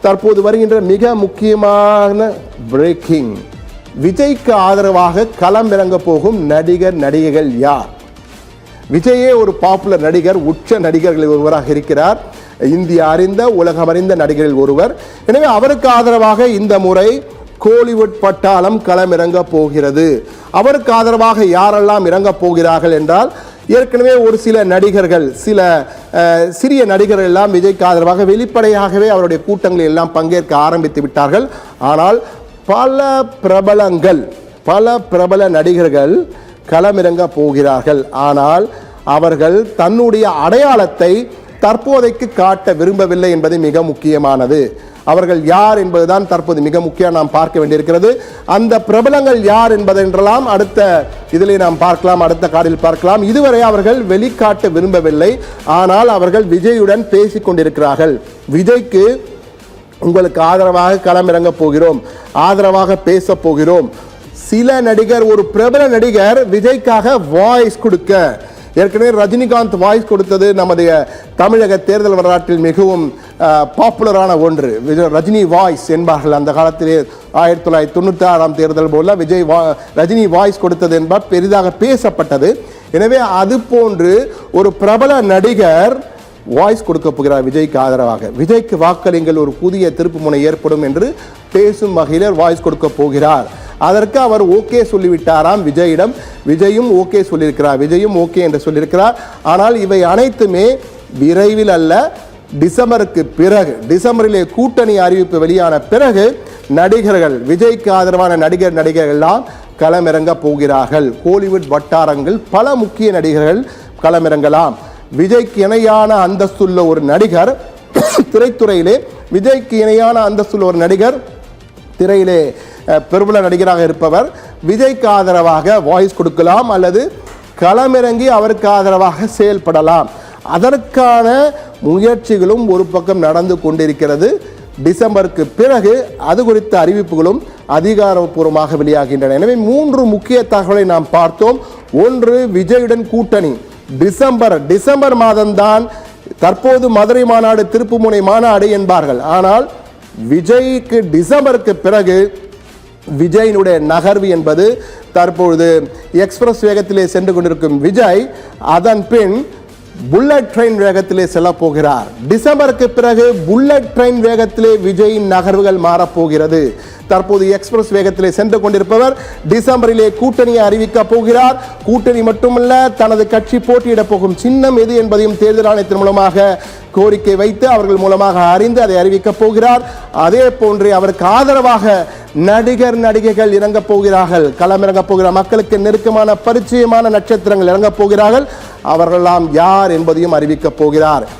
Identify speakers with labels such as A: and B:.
A: தற்போது வருகின்ற மிக முக்கியமான பிரேக்கிங். விஜய்க்கு ஆதரவாக களம் இறங்க போகும் நடிகர் நடிகைகள் யார்? விஜயே ஒரு பாப்புலர் நடிகர், உச்ச நடிகர்களில் ஒருவராக இருக்கிறார். இந்திய அறிந்த உலகம் அறிந்த நடிகரில் ஒருவர். எனவே அவருக்கு ஆதரவாக இந்த முறை கோலிவுட் பட்டாளம் களம் இறங்க போகிறது. அவருக்கு ஆதரவாக யாரெல்லாம் இறங்க போகிறார்கள் என்றால், ஏற்கனவே ஒரு சில நடிகர்கள், சில சிறிய நடிகர்கள் எல்லாம் விஜய்க்கு ஆதரவாக வெளிப்படையாகவே அவருடைய கூட்டங்களில் எல்லாம் பங்கேற்க ஆரம்பித்து விட்டார்கள். ஆனால் பல பிரபல நடிகர்கள் களமிறங்க போகிறார்கள். ஆனால் அவர்கள் தன்னுடைய அடையாளத்தை தற்போதைக்கு காட்ட விரும்பவில்லை என்பது மிக முக்கியமானது. அவர்கள் யார் என்பதுதான் தற்போது மிக முக்கியம் நாம் பார்க்க வேண்டியிருக்கிறது. அந்த பிரபலங்கள் யார் என்பதென்றெல்லாம் அடுத்த இதிலே நாம் பார்க்கலாம், அடுத்த கார்டில் பார்க்கலாம். இதுவரை அவர்கள் வெளிக்காட்ட விரும்பவில்லை. ஆனால் அவர்கள் விஜயுடன் பேசிக் கொண்டிருக்கிறார்கள். விஜய்க்கு உங்களுக்கு ஆதரவாக களமிறங்க போகிறோம், ஆதரவாக பேச போகிறோம். சில நடிகர், ஒரு பிரபல நடிகர் விஜய்க்காக வாய்ஸ் கொடுக்க, ஏற்கனவே ரஜினிகாந்த் வாய்ஸ் கொடுத்தது நமது தமிழக தேர்தல் வரலாற்றில் மிகவும் பாப்புலரான ஒன்று. ரஜினி வாய்ஸ் என்பார்கள். அந்த காலத்திலே 1996 தேர்தல் போல ரஜினி வாய்ஸ் கொடுத்தது என்பார் பெரிதாக பேசப்பட்டது. எனவே அது போன்று ஒரு பிரபல நடிகர் வாய்ஸ் கொடுக்க போகிறார் விஜய்க்கு ஆதரவாக. விஜய்க்கு வாக்களிங்கள், ஒரு புதிய திருப்பு முனை ஏற்படும் என்று பேசும் வகையில் வாய்ஸ் கொடுக்க போகிறார். அதற்கு அவர் ஓகே சொல்லிவிட்டாராம் விஜயிடம். விஜயும் ஓகே சொல்லியிருக்கிறார், விஜயும் ஓகே என்று சொல்லியிருக்கிறார். ஆனால் இவை அனைத்துமே விரைவில் அல்ல, டிசம்பருக்கு பிறகு, டிசம்பரிலே கூட்டணி அறிவிப்பு வெளியான பிறகு நடிகர்கள், விஜய்க்கு ஆதரவான நடிகர்கள் எல்லாம் களமிறங்க போகிறார்கள். கோலிவுட் வட்டாரங்கள் பல முக்கிய நடிகர்கள் களமிறங்கலாம். விஜய்க்கு இணையான அந்தஸ்துள்ள ஒரு நடிகர் திரைத்துறையிலே, விஜய்க்கு இணையான அந்தஸ்துள்ள ஒரு நடிகர் திரையிலே பிரபல நடிகராக இருப்பவர் விஜய்க்கு ஆதரவாக வாய்ஸ் கொடுக்கலாம் அல்லது களமிறங்கி அவருக்கு ஆதரவாக செயல்படலாம். அதற்கான முயற்சிகளும் ஒரு பக்கம் நடந்து கொண்டிருக்கிறது. டிசம்பருக்கு பிறகு அது குறித்த அறிவிப்புகளும் அதிகாரப்பூர்வமாக வெளியாகின்றன. எனவே 3 முக்கிய தகவலை நாம் பார்த்தோம். ஒன்று, விஜயுடன் கூட்டணி. டிசம்பர் மாதம்தான் தற்போது மதுரை மாநாடு, திருப்புமுனை மாநாடு என்பார்கள். ஆனால் விஜய்க்கு டிசம்பருக்கு பிறகு விஜயினுடைய நகர்வு என்பது, தற்பொழுது எக்ஸ்பிரஸ் வேகத்திலே சென்று கொண்டிருக்கும் விஜய் அதன் பின் புல்லட் ட்ரெயின் வேகத்திலே செல்ல போகிறார். டிசம்பருக்கு பிறகு புல்லட் ட்ரெயின் வேகத்திலே விஜயின் நகர்வுகள் மாறப்போகிறது. தற்போது எக்ஸ்பிரஸ் வேகத்திலே சென்று கொண்டிருப்பவர் டிசம்பரிலே கூட்டணியை அறிவிக்க போகிறார். கூட்டணி மட்டுமல்ல, தனது கட்சி போட்டியிட போகும் சின்னம் எது என்பதையும் தேர்தல் ஆணையத்தின் மூலமாக கோரிக்கை வைத்து அவர்கள் மூலமாக அறிந்து அதை அறிவிக்கப் போகிறார். அதே போன்று அவருக்கு ஆதரவாக நடிகைகள் இறங்கப் போகிறார்கள், களமிறங்கப் போகிறார். மக்களுக்கு நெருக்கமான பரிச்சயமான நட்சத்திரங்கள் இறங்கப் போகிறார்கள். அவர்களெல்லாம் யார் என்பதையும் அறிவிக்கப் போகிறார்.